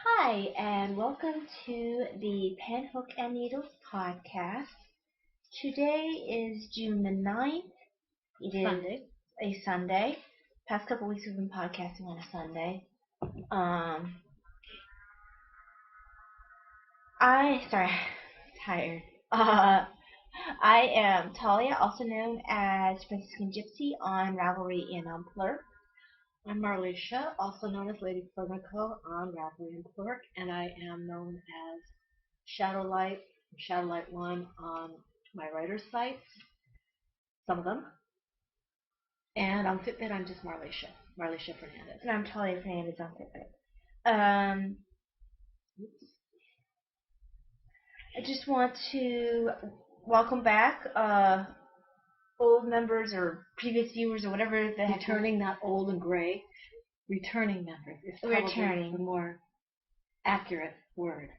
Hi, and welcome to the Pen, Hook, and Needles podcast. Today is June the 9th. It is Sunday. a Sunday. Past couple weeks we've been podcasting on a Sunday. Tired. I am Talia, also known as Franciscan Gypsy on Ravelry and on Plurk. I'm Marlisha, also known as Lady Flurnico on Ravelry and Plurk, and I am known as Shadowlight, Shadowlight 1 on my writer's sites, some of them. And on Fitbit, I'm just Marlisha Fernandez. And I'm Talia Fernandez on Fitbit. I just want to welcome back old members or previous viewers or whatever the heck. Returning, not old and gray. Returning members is probably the more accurate word.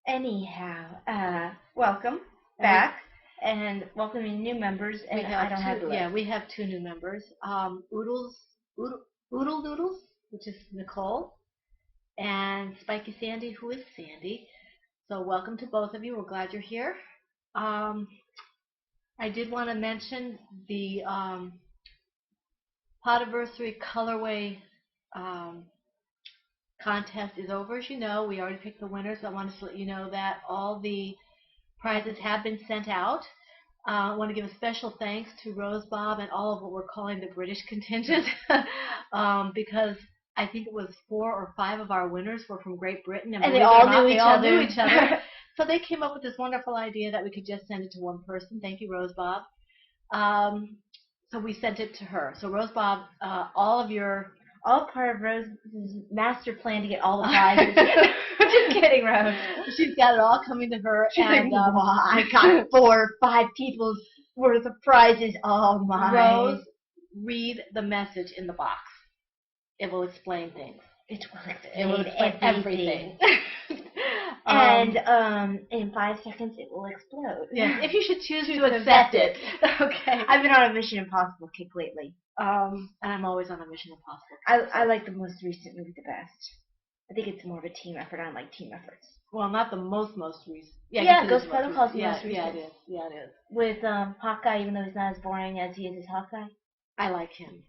Anyhow, welcome back and welcoming new members. And we have two new members. Oodle Doodles, which is Nicole, and Spiky Sandy, who is Sandy. So welcome to both of you. We're glad you're here. I did want to mention the Podiversary colorway contest is over. As you know, we already picked the winners. I want to let you know that all the prizes have been sent out. I want to give a special thanks to Rose Bob and all of what we're calling the British contingent because I think it was 4 or 5 of our winners were from Great Britain, and they all knew each other. So they came up with this wonderful idea that we could just send it to one person. Thank you, Rose Bob. So we sent it to her. So Rose Bob, all part of Rose's master plan to get all the prizes. Just kidding, Rose. She's got it all coming to her. She's like, I got 4 or 5 people's worth of prizes. Oh my. Rose, read the message in the box. It will explain things. It will explain everything. And in 5 seconds it will explode. Yes, if you should choose to accept it. Okay. I've been on a Mission Impossible kick lately. And I'm always on a Mission Impossible. I like the most recent movie the best. I think it's more of a team effort. I like team efforts. Well, not the most recent. Yeah, Ghost Protocol is the most recent. Yeah, it is. Yeah, it is. With Hawkeye, even though he's not as boring as he is as Hawkeye. I like him.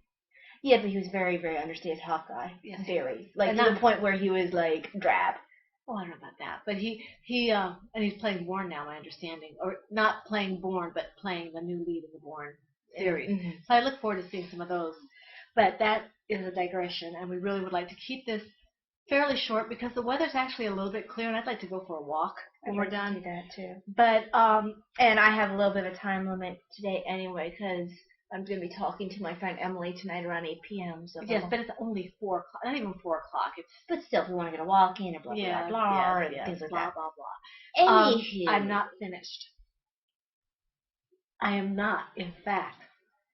Yeah, but he was very, very understated as Hawkeye. Yes. Very. Like, to the point where he was, like, drab. Oh, I don't know about that. But and he's playing Bourne now, my understanding. Or not playing Bourne, but playing the new lead of the Bourne series. Mm-hmm. So I look forward to seeing some of those. But that is a digression, and we really would like to keep this fairly short because the weather's actually a little bit clear, and I'd like to go for a walk when we're done. I'd like to do that, too. But, and I have a little bit of a time limit today anyway, because I'm going to be talking to my friend Emily tonight around 8 p.m. So yes, but it's only 4 o'clock. Not even 4 o'clock. But still, if we want to get a walk in and blah, blah, blah, and things like that. Blah, blah. Anywho. I'm not finished. I am not, in fact,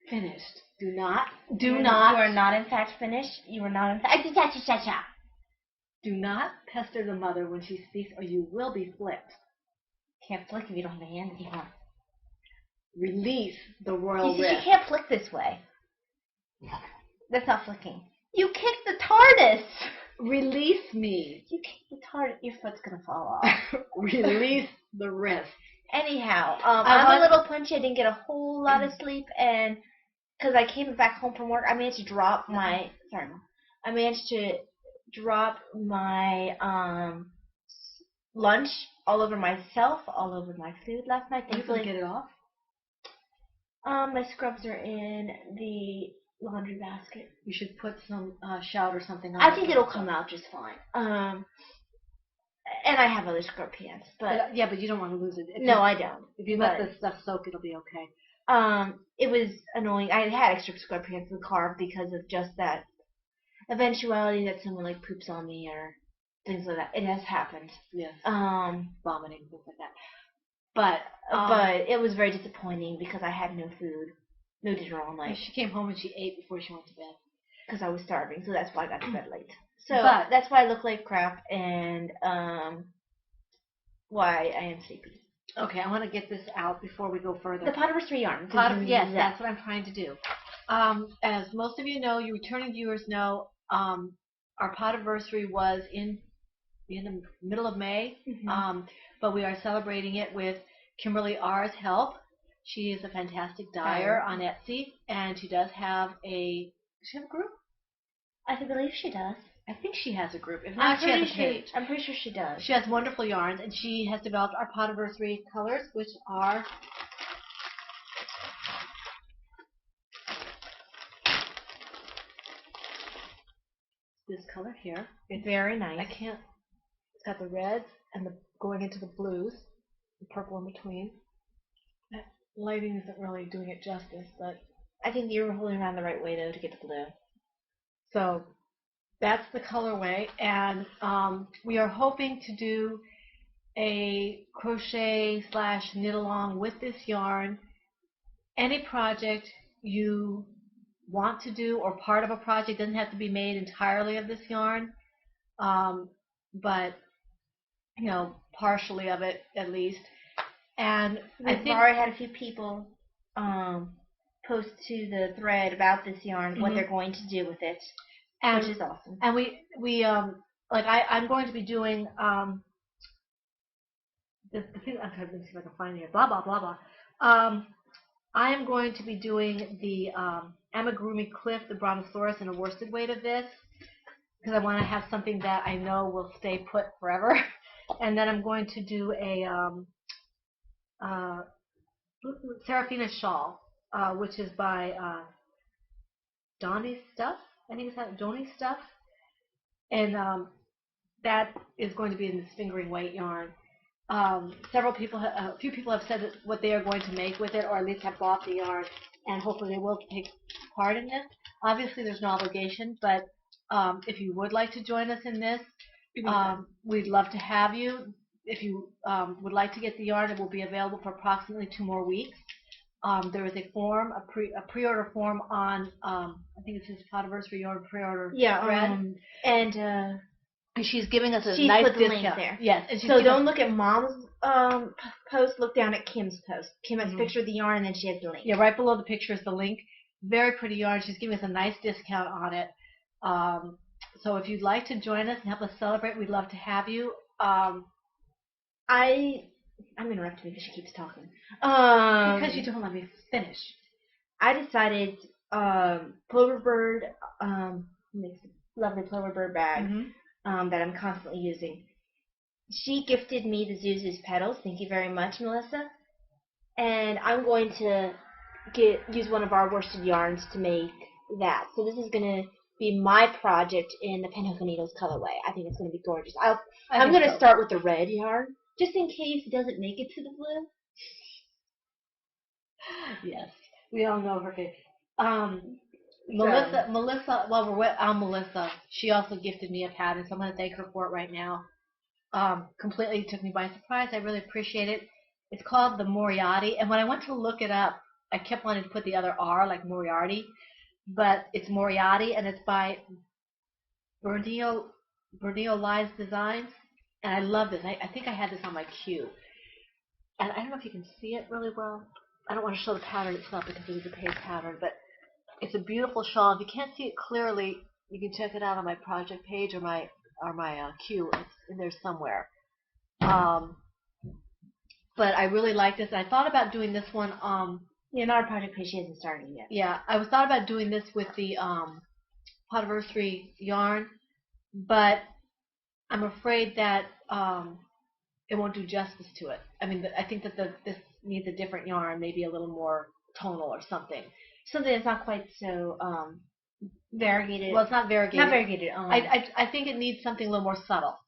finished. Do not. You are not, in fact, finished. You are not, in fact. Do not pester the mother when she speaks, or you will be flipped. Can't flick if you don't have a hand anymore. Release the royal wrist. You can't flick this way. That's not flicking. You kicked the TARDIS. Release me. You kicked the TARDIS. Your foot's gonna fall off. Release the wrist. Anyhow, I'm a little punchy. I didn't get a whole lot of sleep, and because I came back home from work, I managed to drop my. Sorry, Mom. I managed to drop my lunch all over myself, all over my food last night. You can get it off. My scrubs are in the laundry basket. You should put some shout or something on. I think it'll come out just fine. And I have other scrub pants, but yeah, but you don't want to lose it. No, I don't. If you let the stuff soak, it'll be okay. It was annoying. I had extra scrub pants in the car because of just that eventuality that someone like poops on me or things like that. It has happened. Yes. Vomiting, things like that. But it was very disappointing because I had no food, no dinner all night. She came home and she ate before she went to bed. Because I was starving, so that's why I got to bed late. So that's why I look like crap and why I am sleepy. Okay, I want to get this out before we go further. The Podiversary yarn. Yes, that's what I'm trying to do. As most of you know, you returning viewers know, our Podiversary was in in the middle of May. Mm-hmm. But we are celebrating it with Kimberly R's help. She is a fantastic dyer on Etsy, and she does have does she have a group? I believe she does. I think she has a group. If not, she has a page. I'm pretty sure she does. She has wonderful yarns, and she has developed our Potiversary colors, which are this color here. It's very nice. It's got the reds and the going into the blues, the purple in between. That lighting isn't really doing it justice, but I think you're holding around the right way though to get the blue. So that's the colorway, and we are hoping to do a crochet / knit along with this yarn. Any project you want to do or part of a project doesn't have to be made entirely of this yarn, but partially of it at least. And We've already had a few people post to the thread about this yarn, what they're going to do with it, which is awesome. And I'm going to be doing the thing. I'm trying to see if I can find it here. Blah blah blah blah. I am going to be doing the amigurumi cliff, the brontosaurus, and a worsted weight of this because I want to have something that I know will stay put forever. And then I'm going to do a Serafina shawl, which is by Donnie Stuff. I think it's that Donnie Stuff, and that is going to be in this fingering weight yarn. A few people have said that what they are going to make with it, or at least have bought the yarn, and hopefully they will take part in this. Obviously, there's no obligation, but if you would like to join us in this, we'd love to have you. If you would like to get the yarn, it will be available for approximately 2 more weeks. There is a form, a pre-order form on, I think it says Potiversary Yarn pre-order thread. And she's giving us a nice discount. Link there. Yes. And so don't look at Mom's post, look down at Kim's post. Kim has a picture of the yarn, and then she has the link. Yeah, right below the picture is the link. Very pretty yarn. She's giving us a nice discount on it. So if you'd like to join us and help us celebrate, we'd love to have you. I'm interrupting because she keeps talking. Because you don't let me finish. I decided Plover Bird makes a lovely Plover Bird bag that I'm constantly using. She gifted me the Zuzu's petals. Thank you very much, Melissa. And I'm going to use one of our worsted yarns to make that. So this is going to be my project in the Pinhook Needles colorway. I think it's going to be gorgeous. I'm going to start with the red yarn, just in case it doesn't make it to the blue. Yes, we all know her face. Melissa, while we're on Melissa, she also gifted me a pattern, so I'm going to thank her for it right now. Completely took me by surprise. I really appreciate it. It's called the Moriarty, and when I went to look it up, I kept wanting to put the other R, like Moriarty, but it's Moriarty, and it's by Bernio Lies Designs, and I love this. I think I had this on my queue, and I don't know if you can see it really well. I don't want to show the pattern itself because it is a page pattern, but it's a beautiful shawl. If you can't see it clearly, you can check it out on my project page or my queue. It's in there somewhere. But I really like this. I thought about doing this one. Yeah, not our project page. She hasn't started yet. Yeah, I thought about doing this with the Potiversary yarn, but I'm afraid that it won't do justice to it. I mean, I think that this needs a different yarn, maybe a little more tonal or something. Something that's not quite so variegated. Well, it's not variegated. Not variegated. I think it needs something a little more subtle.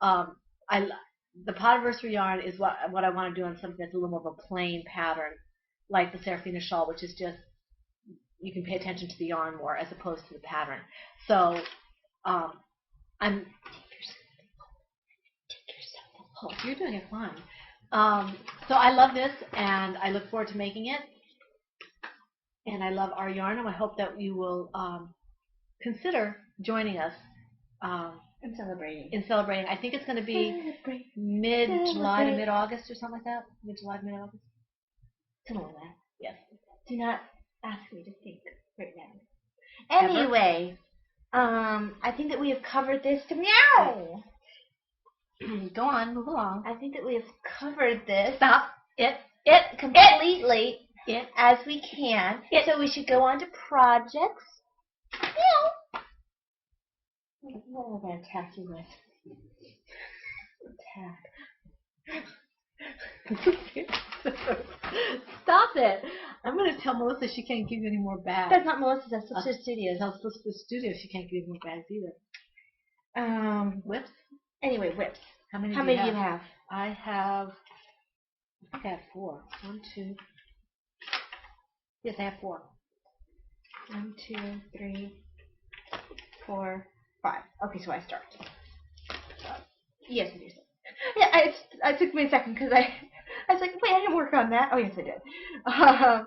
The Potiversary yarn is what I want to do on something that's a little more of a plain pattern, like the Serafina shawl, which is just, you can pay attention to the yarn more as opposed to the pattern. So I'm. Oh, you're doing it fine. So I love this, and I look forward to making it. And I love our yarn, and I hope that you will consider joining us in celebrating. I think it's going to be mid-July to mid-August or something like that. Mid-July to mid-August. Something like that. Yes. Do not ask me to think right now. Anyway, I think that we have covered this to meow. Go on, move along. I think that we have covered this. Stop it Completely as we can. So we should go on to projects. What am I going to attack you with? Attack. Stop it. I'm going to tell Melissa she can't give you any more bags. That's not Melissa's, that's Sister Studios. Tell Sister Studios she can't give you more bags either. Whips? Anyway, whips. How many do you have? I think I have 4. 1, 2. Yes, I have 4. 1, 2, 3, 4, 5. Okay, so I start. Yes, I do. Yeah, it took me a second because I was like, wait, I didn't work on that. Oh, yes, I did. Well,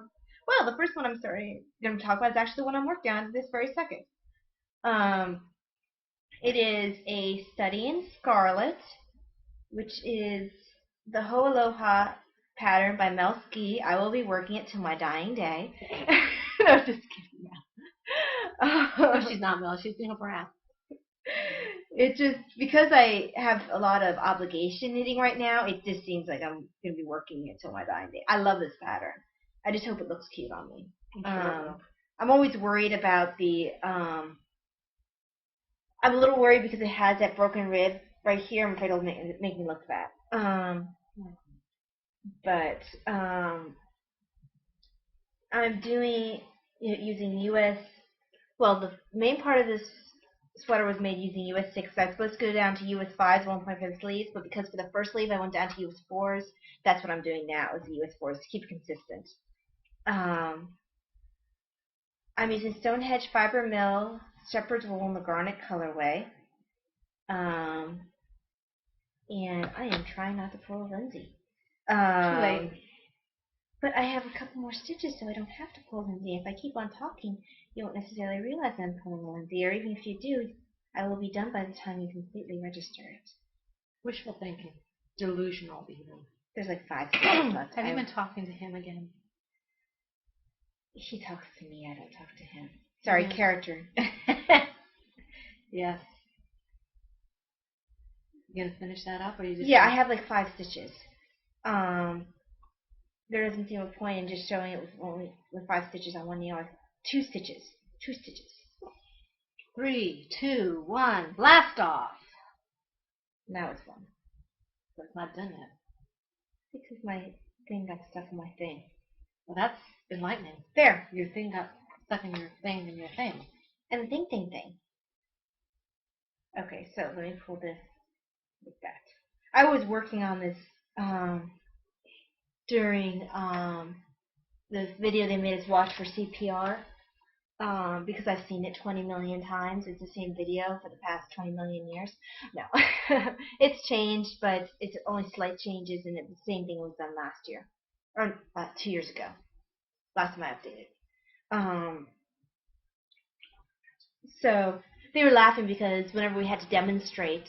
the first one I'm going to talk about is actually the one I'm working on this very second. It is a Study in Scarlet, which is the Ho Aloha pattern by Mel Ski. I will be working it till my dying day. No, just kidding. No, she's not Mel. She's being a brat. It just, because I have a lot of obligation knitting right now, it just seems like I'm going to be working it till my dying day. I love this pattern. I just hope it looks cute on me. I'm always worried about the, I'm a little worried because it has that broken rib right here. I'm afraid it'll make me look fat. I'm doing, using US, well, the main part of this sweater was made using US 6. I was supposed to go down to US 5s, 1.5 sleeves, but because for the first sleeve I went down to US 4s, that's what I'm doing now, is the US 4s, to keep it consistent. I'm using Stonehenge Fiber Mill Shepherd's Wool in the Garnet colorway. And I am trying not to pull a Lindsay. Too late. But I have a couple more stitches, so I don't have to pull Lindsay. If I keep on talking, you won't necessarily realize I'm pulling a Lindsay, or even if you do, I will be done by the time you completely register it. Wishful thinking. Delusional, even. There's like 5 stitches left. Have you been talking to him again? He talks to me, I don't talk to him. Sorry, character. Yes. You gonna finish that up, or you just? Yeah, I have like 5 stitches. There doesn't seem a point in just showing it with 5 stitches on one yarn. 2 stitches. 2 stitches. 3, 2, 1, blast off. Now it's 1. But it's not done yet. Because my thing got stuck in my thing. Well, that's enlightening. There. Your thing got stuck in your thing and your thing. And the thing. Okay, so let me pull this like that. I was working on this during the video they made us watch for CPR, because I've seen it 20 million times. It's the same video for the past 20 million years. No, it's changed, but it's only slight changes, and the same thing was done last year, or 2 years ago. Last time I updated. So they were laughing because whenever we had to demonstrate,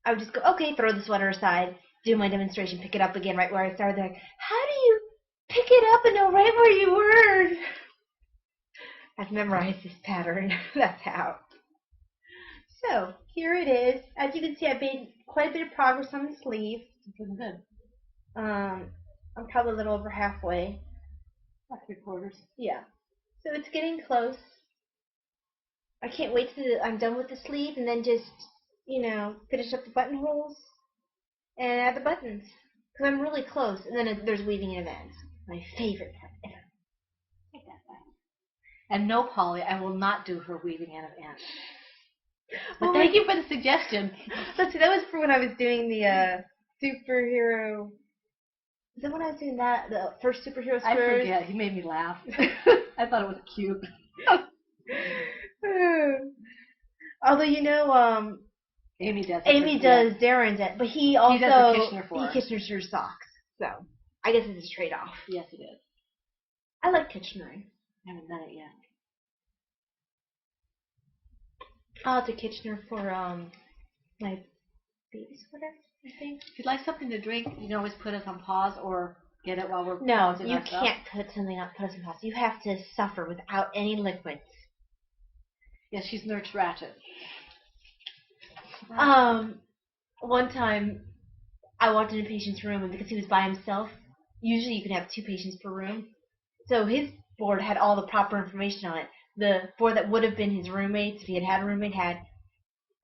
I would just go, okay, throw the sweater aside, do my demonstration, pick it up again right where I started. They're like, how do you pick it up and know right where you were? I've memorized this pattern. That's how. So here it is. As you can see, I've made quite a bit of progress on the sleeve. It's looking good. I'm probably a little over halfway. About 3/4. Yeah. So it's getting close. I can't wait till I'm done with the sleeve and then just, finish up the buttonholes and add the buttons. Because I'm really close. And then there's weaving in events. My favorite part ever. Take that back. And no, Polly, I will not do her weaving in events. But thank you for the suggestion. Let's see, that was for when I was doing the superhero. Is that when I was doing that? The first superhero skirt? I forget. He made me laugh. I thought it was cute. Although Amy does. Amy does Darren's, but he also does the Kitchener for her. Kitchener's her socks. So I guess it's a trade-off. Yes, it is. I like Kitchener. I haven't done it yet. I'll have to Kitchener for my baby sweater, I think. If you'd like something to drink, you can always put us on pause or get it while we're No, pausing you our stuff. can't put us on pause. You have to suffer without any liquids. Yes, she's Nurse Ratchet. one time I walked in a patient's room, and because he was by himself, usually you can have 2 patients per room. So his board had all the proper information on it. The board that would have been his roommates, if he had had a roommate, had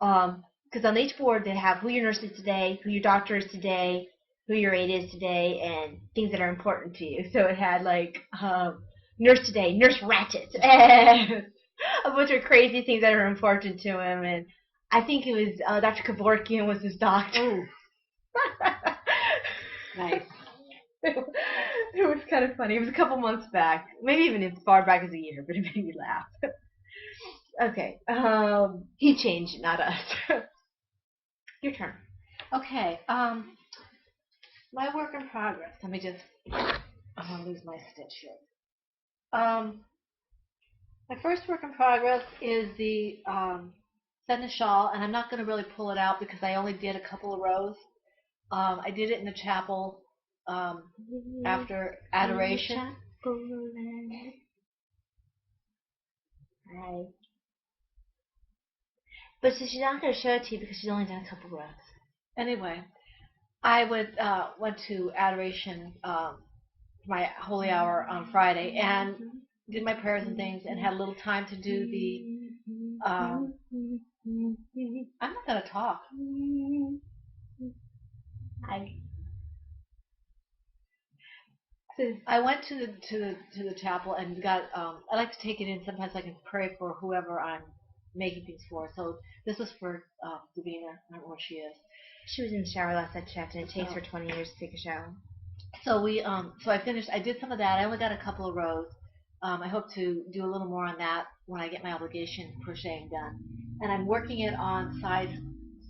because on each board they have who your nurse is today, who your doctor is today, who your aide is today, and things that are important to you. So it had like nurse today, nurse ratchet, and a bunch of crazy things that are important to him. And I think it was Dr. Kevorkian was his doctor. Nice. It was kind of funny. It was a couple months back, maybe even as far back as a year, but it made me laugh. Okay, he changed, not us. Your turn. Okay. My work in progress. Let me just. I'm gonna lose my stitch here. My first work in progress is the Senna shawl, and I'm not going to really pull it out because I only did a couple of rows. I did it in the chapel after adoration. Right. But so she's not going to show it to you because she's only done a couple rows. Anyway, I went to adoration, my holy hour on Friday, and did my prayers and things, and had a little time to do the. I'm not going to talk. I went to the chapel and got. I like to take it in. Sometimes I can pray for whoever I'm making things for. So this is for Davina. I don't know where she is. She was in the shower last night, and it takes her 20 years to take a shower. So so I finished. I did some of that. I only got a couple of rows. I hope to do a little more on that when I get my obligation crocheting done. And I'm working it on size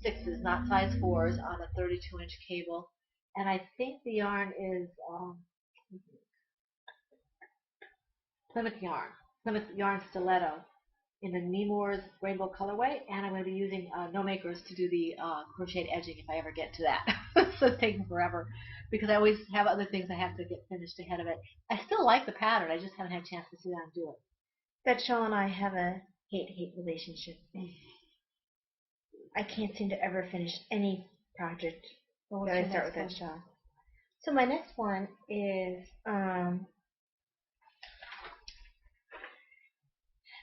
6s, not size 4s, on a 32-inch cable. And I think the yarn is Plymouth yarn stiletto in the Nemours rainbow colorway, and I'm going to be using No Makers to do the crocheted edging if I ever get to that. So it's taking forever because I always have other things I have to get finished ahead of it. I still like the pattern, I just haven't had a chance to sit down and do it. That shawl and I have a hate-hate relationship. I can't seem to ever finish any project that I start with that shawl. So my next one is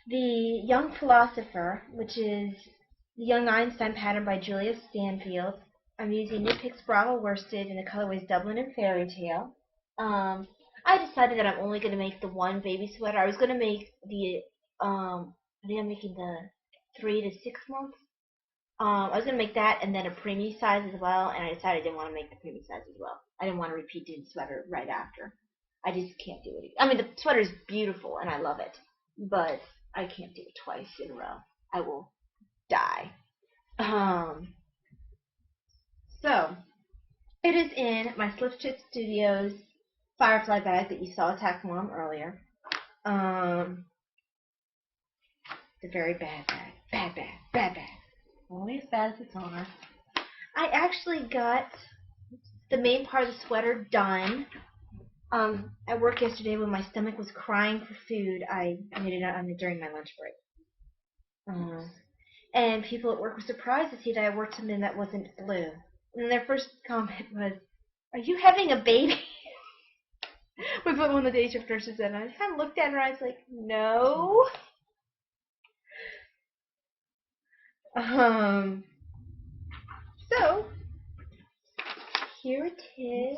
The Young Philosopher, which is the Young Einstein pattern by Julia Stanfield. I'm using Knit Picks Bravo worsted in the colorways Dublin and Fairy Tale. I decided that I'm only going to make the one baby sweater. I was going to make the, I think I'm making the 3 to 6 months. I was going to make that and then a preemie size as well, and I decided I didn't want to make the preemie size as well. I didn't want to repeat doing the sweater right after. I just can't do it. I mean, the sweater is beautiful, and I love it, but I can't do it twice in a row. I will die. So, it is in my Slip Stitch Studios Firefly bag that you saw Attack Mom earlier. It's a very bad bag. Bad bag. Bad bag. Only as bad as its owner. I actually got the main part of the sweater done. At work yesterday when my stomach was crying for food, I made it on during my lunch break. And people at work were surprised to see that I wore something that wasn't blue. And their first comment was, "Are you having a baby?" was what one of the day shift nurses said. And I kind of looked at her and I was like, "No." So here it is.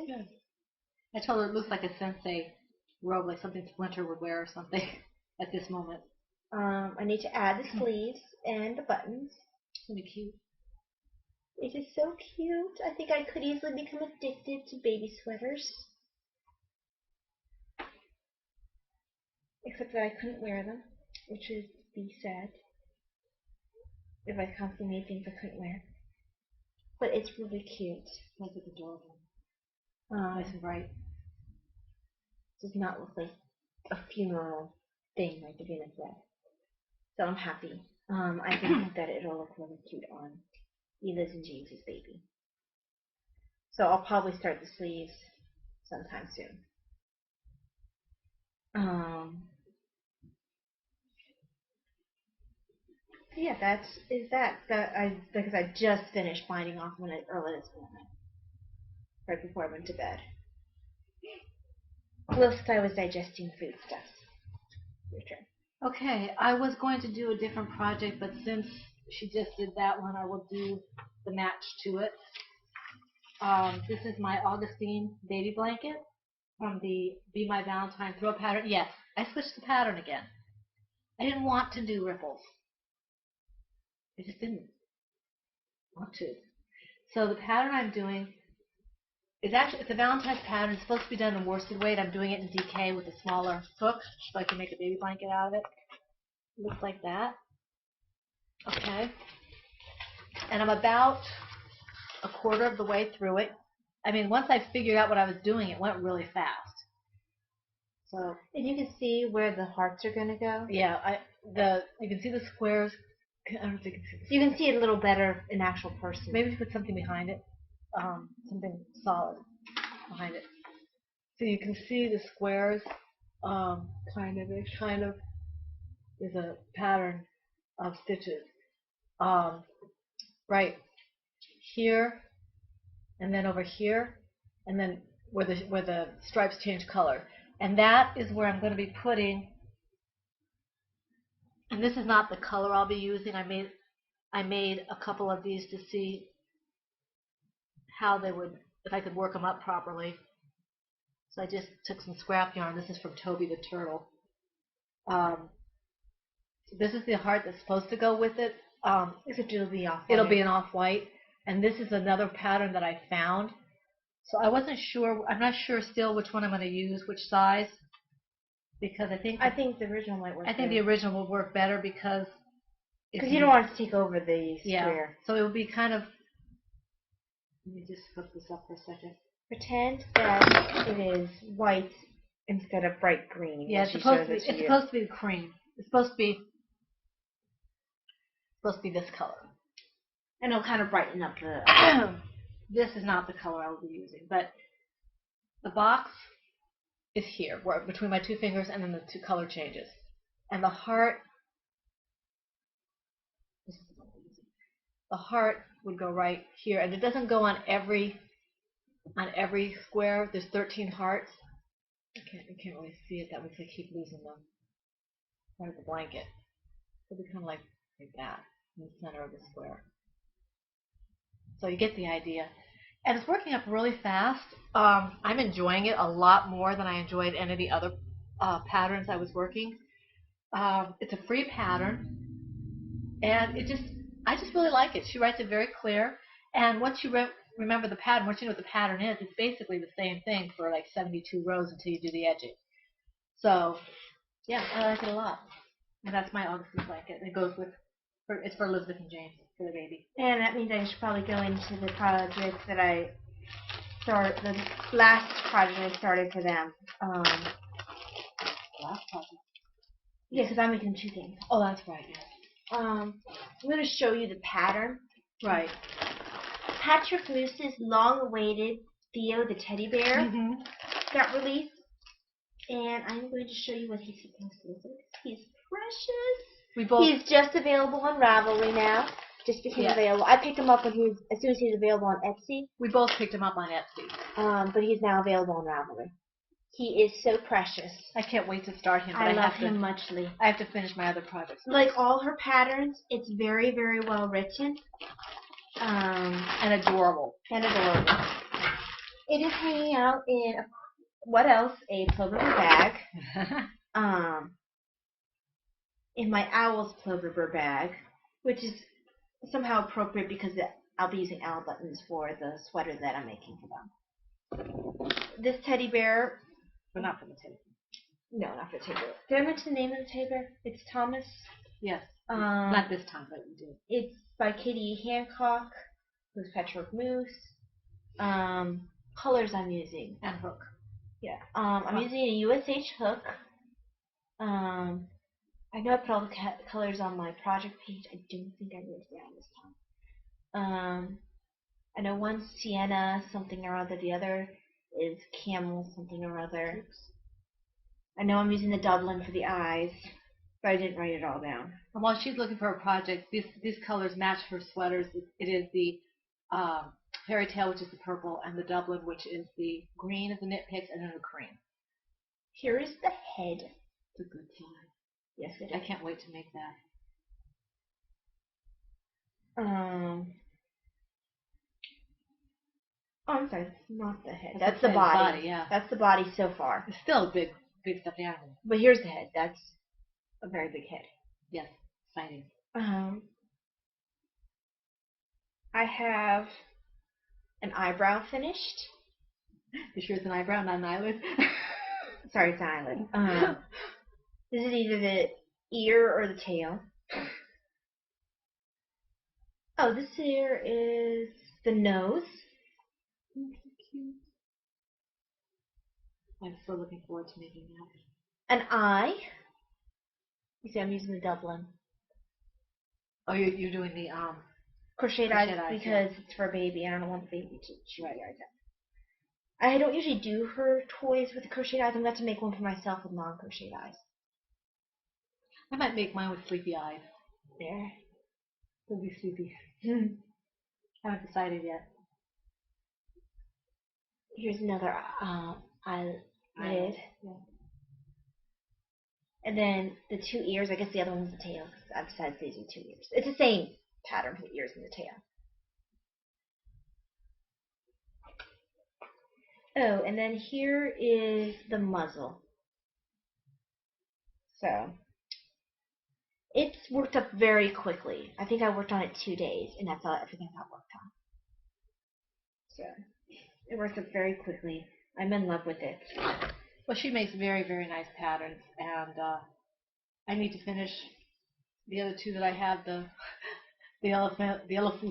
I told her it looks like a sensei robe, like something Splinter would wear or something at this moment. I need to add the sleeves and the buttons. It's really cute. It is so cute. I think I could easily become addicted to baby sweaters. Except that I couldn't wear them, which would be sad if I constantly made things I couldn't wear. But it's really cute. That's adorable. Nice and bright. Does not look like a funeral thing like Davina said. So I'm happy. I think that it'll look really cute on Eli's and James's baby. So I'll probably start the sleeves sometime soon. Yeah, because I just finished binding off when early this morning, right before I went to bed. Whilst I was digesting food stuff. Your turn. Okay, I was going to do a different project, but since she just did that one, I will do the match to it. This is my Augustine baby blanket from the Be My Valentine throw pattern. Yes, I switched the pattern again. I didn't want to do ripples. I just didn't want to. So the pattern I'm doing is actually, it's a Valentine's pattern. It's supposed to be done in worsted weight. I'm doing it in DK with a smaller hook so I can make a baby blanket out of it. It looks like that. Okay. And I'm about a quarter of the way through it. I mean, once I figured out what I was doing, it went really fast. So, and you can see where the hearts are going to go? Yeah, you can see the squares. I don't know if you can see the You can see it a little better in actual person. Maybe put something behind it, something solid behind it. So you can see the squares, kind of is a pattern of stitches. Right here, and then over here, and then where the stripes change color. And that is where I'm going to be putting, and this is not the color I'll be using. I made a couple of these to see how they would, if I could work them up properly. So I just took some scrap yarn. This is from Toby the Turtle. This is the heart that's supposed to go with it. Except it'll be off-white. It'll be an off-white. And this is another pattern that I found. So I wasn't sure. I'm not sure still which one I'm going to use, which size, because I think the original might work. I think the original will work better because you don't want it to take over the square. Yeah. So it will be kind of. Let me just flip this up for a second. Pretend that it is white instead of bright green. Yeah, it's supposed to be cream. It's supposed to be this color. And it'll kind of brighten up the. This is not the color I will be using, but the box is here, where between my two fingers, and then the two color changes. And the heart, would go right here, and it doesn't go on every square. There's 13 hearts. I can't really see it that way because I keep losing them. Part of the blanket. It'll be kind of like that in the center of the square. So you get the idea. And it's working up really fast. I'm enjoying it a lot more than I enjoyed any of the other patterns I was working. It's a free pattern, and I just really like it. She writes it very clear, and once you remember the pattern, once you know what the pattern is, it's basically the same thing for like 72 rows until you do the edging. So, yeah, I like it a lot. And that's my Augustine blanket. It goes with, it's for Elizabeth and James, for the baby. And that means I should probably go into the project that I started, the last project I started for them. Last project? Yeah, because I'm making two things. Oh, that's right, yes. I'm going to show you the pattern. Right. Patrick Moose's long-awaited Theo the teddy bear got released. And I'm going to show you what he's supposed to look like. He's precious. He's just available on Ravelry now. Just became available. I picked him up as soon as he's available on Etsy. We both picked him up on Etsy. But he's now available on Ravelry. He is so precious. I can't wait to start him. But I love him muchly. I have to finish my other projects. Like all her patterns, it's very, very well written. And adorable. It is hanging out in a plover bag. In my owl's plover bag, which is somehow appropriate because I'll be using owl buttons for the sweater that I'm making for them. This teddy bear. But not for the teddy No, bear. not for the teddy bear. Did I mention the name of the teddy bear? It's Thomas. Yes. Not this time, but we did. It's by Katie Hancock with Patrick Moose. Colors I'm using. And hook. Yeah. I'm using a USH hook. I know I put all the colors on my project page. I don't think I wrote it down this time. I know one's sienna, something or other. The other is camel, something or other. Oops. I know I'm using the Dublin for the eyes. but I didn't write it all down. And while she's looking for a project, these colors match her sweaters. It is the fairy tale, which is the purple, and the Dublin, which is the green of the knit picks, and then the cream. Here is the head. It's a good sign. Yes, it is. I can't wait to make that. Oh, I'm sorry, it's not the head. That's the body. Yeah. That's the body so far. It's still a big stuffed animal. But here's the head. That's a very big head. Yes, exciting. I have an eyebrow finished. You sure it's an eyebrow, not an eyelid? Sorry, it's an eyelid. This is either the ear or the tail. Oh, this here is the nose. Oh, so cute. I'm so looking forward to making that. An eye. You see, I'm using the Dublin. Oh, you're doing the crocheted eyes because it's for a baby, and I don't want the baby to chew my eyes out. I don't usually do her toys with the crocheted eyes. I'm going to make one for myself with non-crocheted eyes. I might make mine with sleepy eyes. There. It'll be sleepy. I haven't decided yet. Here's another eyelid. Yeah. And then the two ears. I guess the other one's the tail. I've decided to do two ears. It's the same pattern for the ears and the tail. Oh, and then here is the muzzle. So it's worked up very quickly. I think I worked on it 2 days, and that's all everything got worked on. So it worked up very quickly. I'm in love with it. Well, she makes very, very nice patterns, and I need to finish the other two that I have, the elephant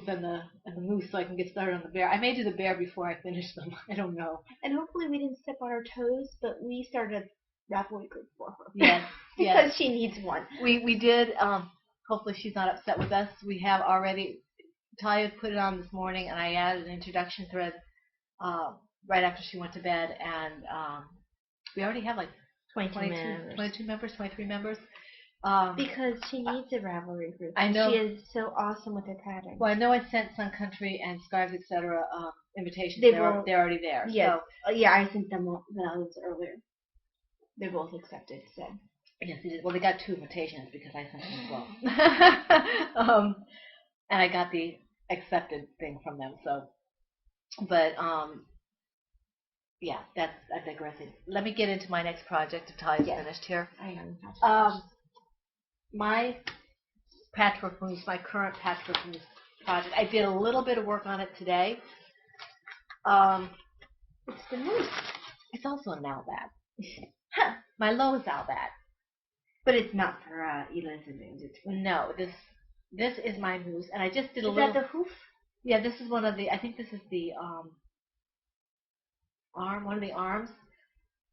and the moose, so I can get started on the bear. I may do the bear before I finish them. I don't know. And hopefully we didn't step on our toes, but we started a Ravelry group for her. Yes, because she needs one. We did. Hopefully she's not upset with us. We have already. Talia put it on this morning, and I added an introduction thread right after she went to bed, and we already have like 23 members. Because she needs a Ravelry group. I know. She is so awesome with her patterns. Well, I know I sent Sun Country and Scarves, etc. Invitations. They're already there. Yes. So. Yeah, I sent them those earlier. They're both accepted. So. Yes, they did. Well, they got 2 invitations because I sent them as well. And I got the accepted thing from them. So, but yeah, I'm digressing. Let me get into my next project if Talia's finished here. I am. My patchwork moose, my current patchwork moose project. I did a little bit of work on it today. It's the moose. It's also an Owlbat. My low is Owlbat. But it's not for Elizabeth. No, this is my moose, and I just did a little. Is that the hoof? Yeah, this is one of the. I think this is the one of the arms,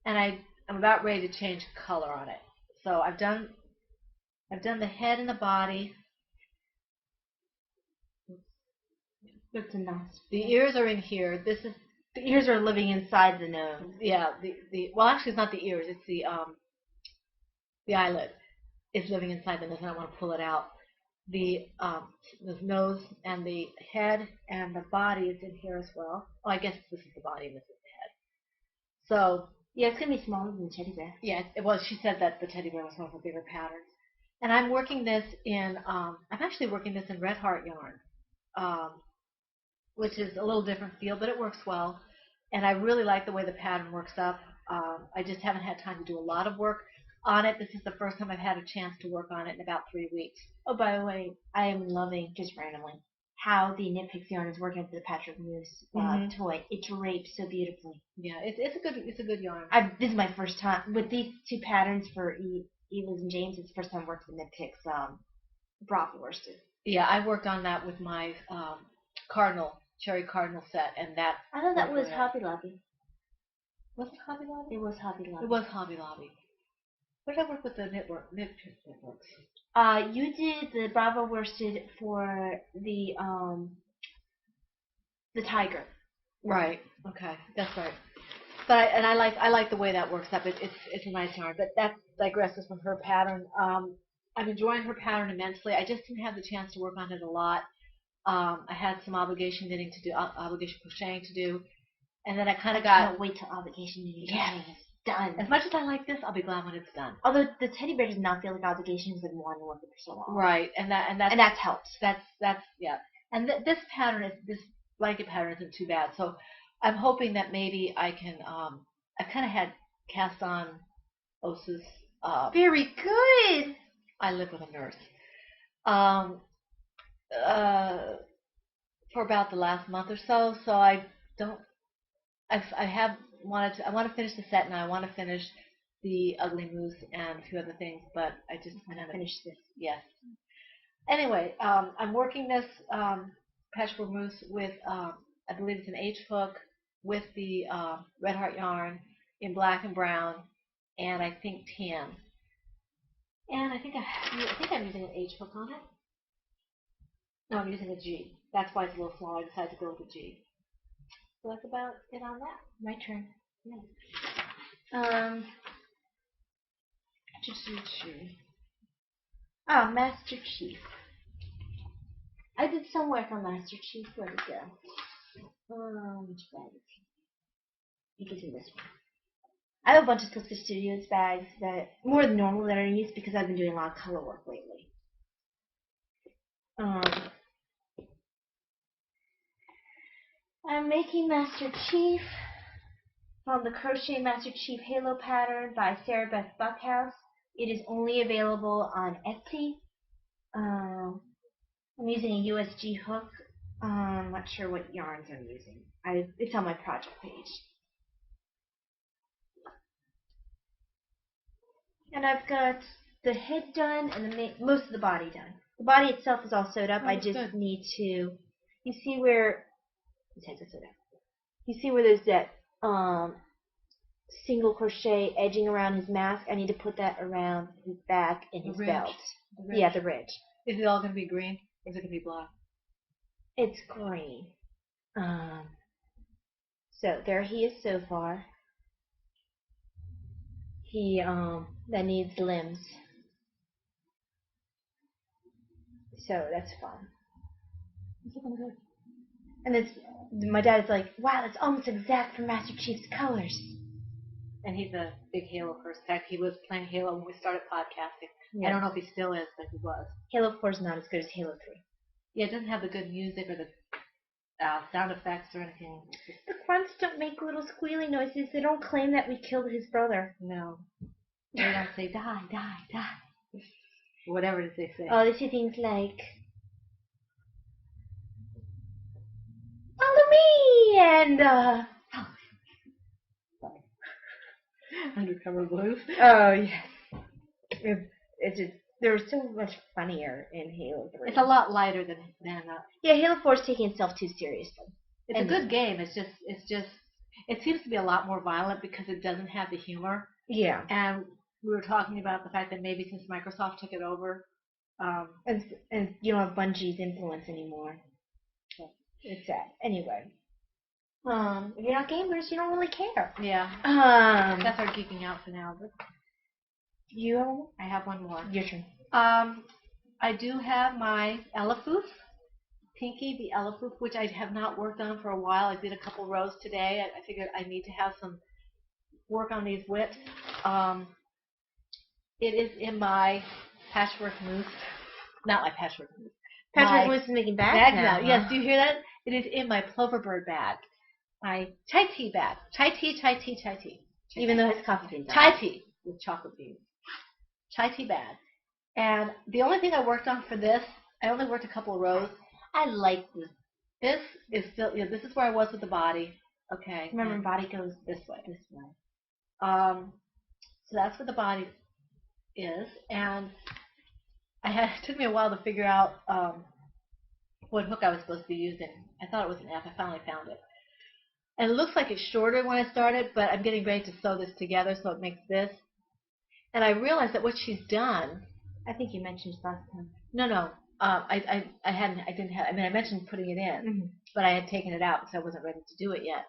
and I'm about ready to change color on it. So I've done the head and the body. That's enough. The ears are in here. The ears are living inside the nose. Yeah. Well, actually, it's not the ears. It's the eyelid is living inside the nose, and I want to pull it out. The nose and the head and the body is in here as well. Oh, I guess this is the body and this is the head. So yeah, it's gonna be smaller than the teddy bear. Yeah, it was. She said that the teddy bear was one of the bigger patterns. And I'm working this in. I'm actually working this in Red Heart yarn, which is a little different feel, but it works well. And I really like the way the pattern works up. I just haven't had time to do a lot of work on it. This is the first time I've had a chance to work on it in about 3 weeks. Oh, by the way, I am loving, just randomly, how the Knit Picks yarn is working with the Patchwork Moose toy. It drapes so beautifully. Yeah, it's a good yarn. This is my first time with these 2 patterns for Eva's and James. It's the first time I worked with Knit Picks Bravo worsted. Yeah, I worked on that with my cherry cardinal set, and that. I thought that was Hobby Lobby. Was it Hobby Lobby? It was Hobby Lobby. It was Hobby Lobby. Where did I work with the Knit Networks? You did the Bravo worsted for the tiger. Right. Okay, that's right. But I like the way that works up. It's a nice yarn. But that digresses from her pattern. I'm enjoying her pattern immensely. I just didn't have the chance to work on it a lot. I had some obligation knitting to do, obligation crocheting to do, and then I kind of got. I can't wait till obligation knitting is done. As much as I like this, I'll be glad when it's done. Although the teddy bear does not feel like obligation because I've been wanting to work it for so long. Right, and that's helped. That's yeah. And this pattern this blanket pattern isn't too bad. So I'm hoping that maybe I can. I kind of had cast on Osa's. Very good. I live with a nurse. For about the last month or so. So I don't. I want to finish the set now. I want to finish the Ugly Moose and a few other things, but I just want to finish this. Yes. Anyway, I'm working this patchwork moose with I believe it's an H hook with the Red Heart yarn in black and brown, and I think tan. And I think I'm using an H hook on it. No, I'm using a G. That's why it's a little small. I decided to go with a G. So that's about it on that. My turn. Yeah. Oh, Master Chief. I did some work on Master Chief. Where did it go? Which bag is he? You can do this one. I have a bunch of Twisted Studios bags that more than normal that I use because I've been doing a lot of color work lately. I'm making Master Chief from the Crochet Master Chief Halo pattern by Sarah Beth Buckhouse. It is only available on Etsy. I'm using a USG hook. I'm not sure what yarns I'm using. It's on my project page. And I've got the head done and most of the body done. The body itself is all sewed up. I just need to. You see where his head's sewed up. You see where there's that single crochet edging around his mask? I need to put that around his back and his belt. Yeah, the ridge. Is it all going to be green or is it going to be black? It's green. So there he is so far. He that needs limbs. So that's fun. And it's my dad's like, wow, that's almost exact for Master Chief's colors. And he's a big Halo person. In fact, he was playing Halo when we started podcasting. Yeah. I don't know if he still is, but he was. Halo 4 is not as good as Halo 3. Yeah, it doesn't have the good music or the sound effects or anything. The grunts don't make little squealing noises. They don't claim that we killed his brother. No. They don't say, die, die, die. Whatever it is they say. Oh, they say things like, follow me! And, Undercover Blues. Oh, yes. It's just, they were so much funnier in Halo 3. It's a lot lighter than yeah, Halo 4 is taking itself too seriously. It's a good game. It's just, it seems to be a lot more violent because it doesn't have the humor. Yeah. And we were talking about the fact that maybe since Microsoft took it over, and you don't have Bungie's influence anymore. So it's sad. Anyway. If you're not gamers, you don't really care. Yeah. That's our geeking out for now. But you have one? I have one more. Your turn. I do have my Elefoof, Pinky the Elefoof, which I have not worked on for a while. I did a couple rows today. I figured I need to have some work on these whips. It is in my Patchwork Moose. Not my Patchwork Moose. Patchwork Moose is making bags now. Yes, do you hear that? It is in my Ploverbird bag. My chai tea bag. Chai tea. Even though it's coffee beans. Chai tea with chocolate beans. Chai tea bag. And the only thing I worked on for this, I only worked a couple of rows. I like this. This is still, this is where I was with the body. Okay. Remember, body goes this way. So that's what the body is. And it took me a while to figure out what hook I was supposed to be using. I thought it was an F. I finally found it. And it looks like it's shorter when I started, but I'm getting ready to sew this together so it makes this. And I realized that what she's done, I think you mentioned this last time. No. I mentioned putting it in, but I had taken it out because I wasn't ready to do it yet.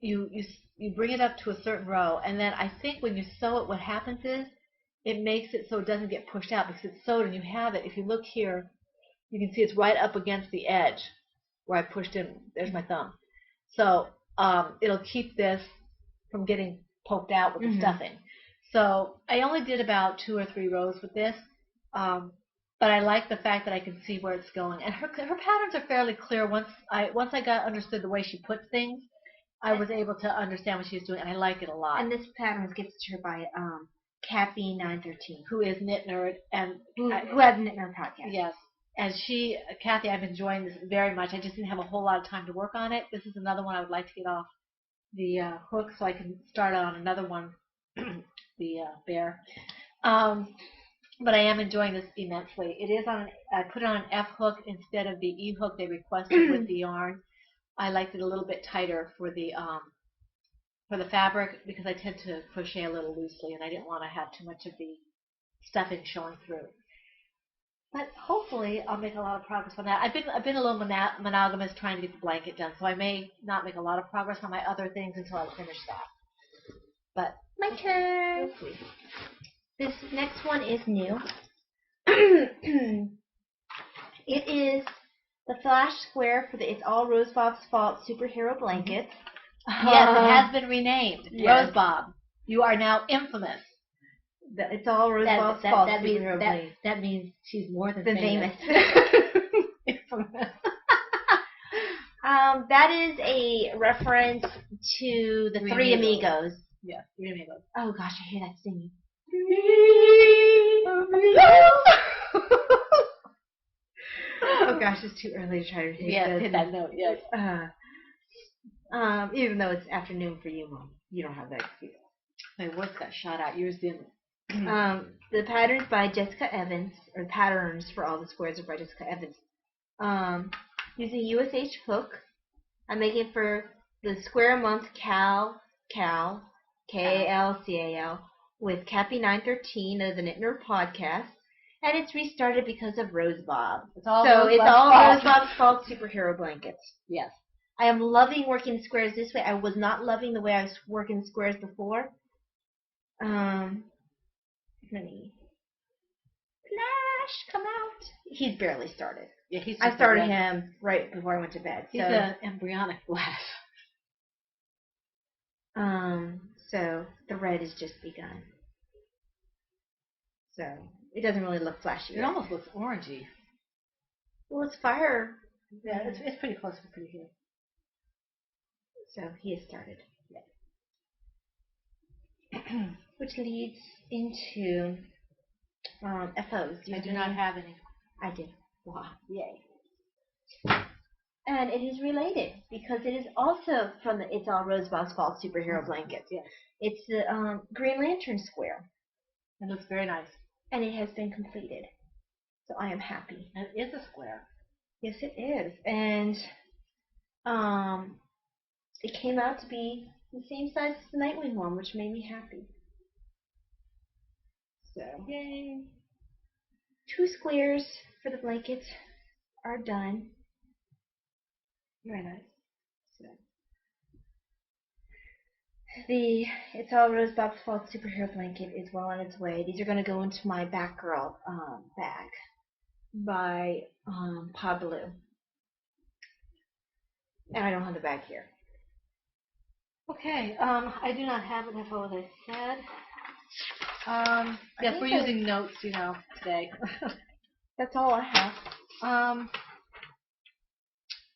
You bring it up to a certain row, and then I think when you sew it, what happens is it makes it so it doesn't get pushed out because it's sewed and you have it. If you look here, you can see it's right up against the edge where I pushed in. There's my thumb. So it'll keep this from getting poked out with the stuffing. So I only did about 2 or 3 rows with this, but I like the fact that I can see where it's going. And her patterns are fairly clear. Once I understood the way she puts things, I was able to understand what she was doing, and I like it a lot. And this pattern was gifted to her by Kathy 913, who is Knit Nerd and who has a Knit Nerd podcast. Yes. And Kathy, I'm enjoying this very much. I just didn't have a whole lot of time to work on it. This is another one I would like to get off the hook so I can start on another one, the bear. But I am enjoying this immensely. It is I put it on an F hook instead of the E hook they requested with the yarn. I liked it a little bit tighter for the fabric because I tend to crochet a little loosely and I didn't want to have too much of the stuffing showing through. But hopefully I'll make a lot of progress on that. I've been a little monogamous trying to get the blanket done, so I may not make a lot of progress on my other things until I finish that. But my turn. We'll see. This next one is new. It is the flash square for the It's All Rosebob's Fault superhero blankets. Yes, it has been renamed. Yes. Rosebob, you are now infamous. It's All Rosebob's Fault superhero blankets. That means she's more than famous. Infamous. That is a reference to the Three Amigos. Yeah, Three Amigos. Oh gosh, I hear that singing. Oh gosh, it's too early to try to hit that note. Yes. Even though it's afternoon for you, Mom, you don't have that excuse. My voice got shot out. Yours didn't. The patterns by Jessica Evans, or patterns for all the squares are by Jessica Evans. Using USH hook, I'm making for the square a month Cal KALCAL with Cappy 913 of the Knit Nerd podcast, and it's restarted because of Rosebob. It's all Rosebob's Fault superhero blankets. Yes. I am loving working squares this way. I was not loving the way I was working squares before. Honey. Flash, come out. He's barely started. Yeah, I started him right before I went to bed. He's an embryonic flash. So the red has just begun. So it doesn't really look flashy. It almost looks orangey. Well, it's fire. Yeah, it's pretty close to pretty good. So he has started. Yeah. Which leads into FOs. I do not have any. I do. Wow. Yay. And it is related because it is also from the It's All Rosebob's Fault superhero blankets. Yes. It's the Green Lantern square. It looks very nice. And it has been completed. So I am happy. And it is a square. Yes, it is. And it came out to be the same size as the Nightwing one, which made me happy. So, yay. 2 squares for the blankets are done. Very nice. So, the It's All Rosebob's Fault superhero blanket is well on its way. These are going to go into my Batgirl bag by Pod Blue. And I don't have the bag here. Okay, I do not have an FO as I said. Yes, we're using notes, today. That's all I have.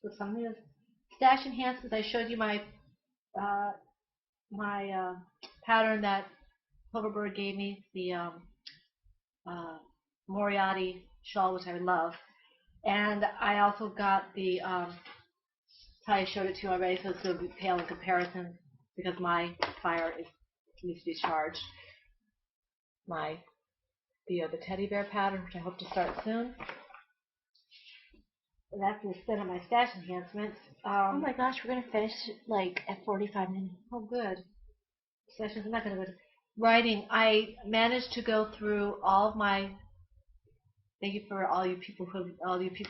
With some of the stash enhancements, I showed you my pattern that Cloverbird gave me, the Moriarty shawl, which I love. And I also got the I showed it to you already, so it's going to be pale in comparison because my fire needs to be charged. The teddy bear pattern, which I hope to start soon. And that's the extent of my stash enhancements. Oh my gosh, we're going to finish like at 45 minutes. Oh, good. Sessions, I'm not going to go to writing. I managed to go through all of my. Thank you for all you people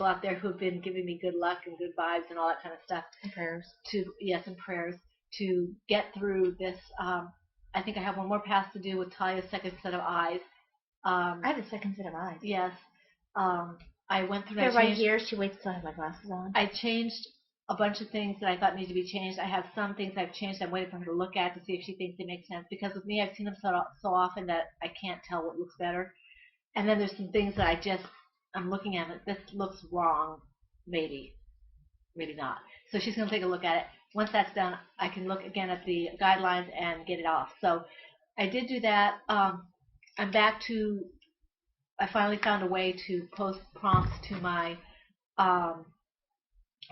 out there who have been giving me good luck and good vibes and all that kind of stuff. And prayers. And prayers to get through this. I think I have one more pass to do with Talia's second set of eyes, I have a second set of eyes. Yes. I went through. They're right here. She waits till I have my glasses on. I changed a bunch of things that I thought needed to be changed. I have some things I've changed. I'm waiting for her to look at to see if she thinks they make sense. Because with me, I've seen them so often that I can't tell what looks better. And then there's some things that I'm looking at it. This looks wrong. Maybe not. So she's going to take a look at it. Once that's done, I can look again at the guidelines and get it off. So I did do that. I'm back to. I finally found a way to post prompts to my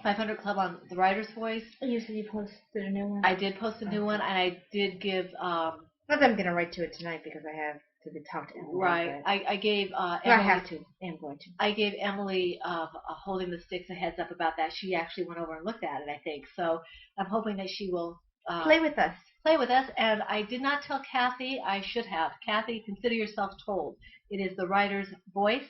500 Club on the Writer's Voice. You said you posted a new one? I did post a new one, and I did give... not that I'm going to write to it tonight because I have to talk to Emily. Right. I gave Emily... I have to. I'm going to. I gave Emily Holding the Sticks a heads up about that. She actually went over and looked at it, I think. So I'm hoping that she will... play with us. And I did not tell Kathy. I should have. Kathy, consider yourself told. It is the Writer's Voice.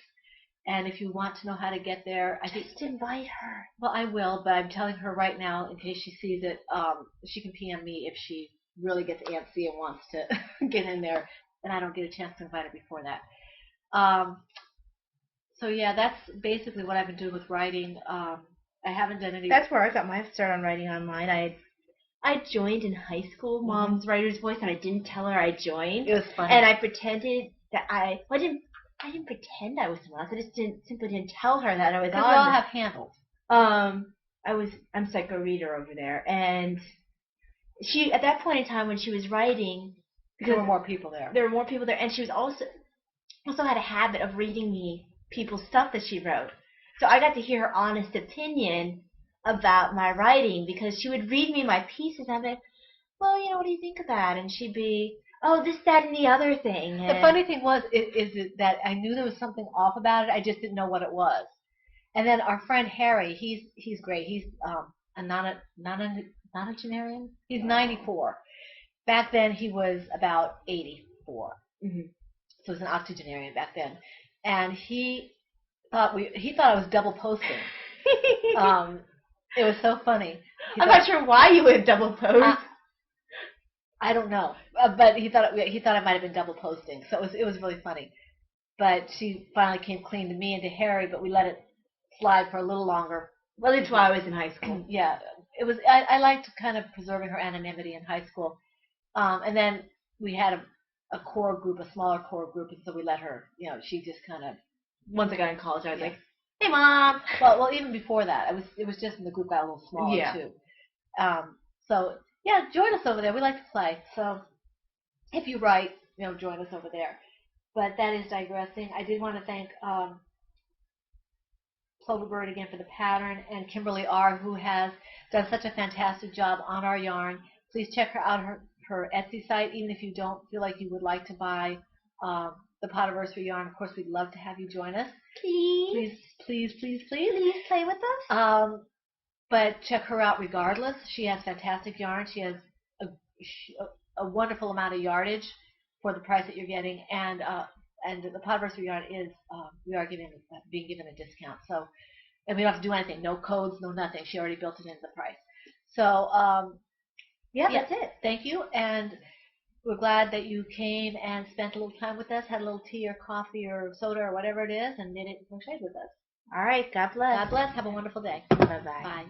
And if you want to know how to get there, I think... Just invite her. Well, I will, but I'm telling her right now, in case she sees it, she can PM me if she really gets antsy and wants to get in there, and I don't get a chance to invite her before that. So, yeah, that's basically what I've been doing with writing. I haven't done any... That's where I got my start on writing online. I joined in high school, Mom's Writer's Voice, and I didn't tell her I joined. It was funny. And I pretended that I didn't pretend I was someone else. I just simply didn't tell her that I was on. Because we all have handles. I'm Psycho Reader over there, and she at that point in time when she was writing, because there were more people there. There were more people there, and she was also had a habit of reading me people's stuff that she wrote. So I got to hear her honest opinion about my writing because she would read me my pieces, and I'd be like, well, what do you think of that? And she'd be, oh, this, that, and the other thing. The funny thing was is that I knew there was something off about it. I just didn't know what it was. And then our friend Harry, he's great. He's a nonagenarian. He's 94. Back then he was about 84. Mm-hmm. So he was an octogenarian back then. And he thought I was double posting. It was so funny. I'm not sure why you would double post. I don't know, but he thought I might have been double posting, so it was really funny. But she finally came clean to me and to Harry, but we let it slide for a little longer. Well, that's why I was in high school. Yeah, it was. I liked kind of preserving her anonymity in high school, and then we had a core group, a smaller core group, and so we let her. She just kind of. Once I got in college, I was like, "Hey, Mom." Well, even before that, it was just in the group got a little smaller too. So. Yeah, join us over there. We like to play. So if you write, join us over there. But that is digressing. I did want to thank Cloverbird again for the pattern, and Kimberly R., who has done such a fantastic job on our yarn. Please check her out, her Etsy site, even if you don't feel like you would like to buy the Potiversary yarn. Of course, we'd love to have you join us. Please play with us. But check her out regardless. She has fantastic yarn. She has a wonderful amount of yardage for the price that you're getting, and the Potiversary yarn is we are being given a discount. So, and we don't have to do anything. No codes, no nothing. She already built it into the price. So that's it. Thank you, and we're glad that you came and spent a little time with us, had a little tea or coffee or soda or whatever it is, and knitted and crocheted with us. All right. God bless. God bless. Have a wonderful day. Bye-bye. Bye.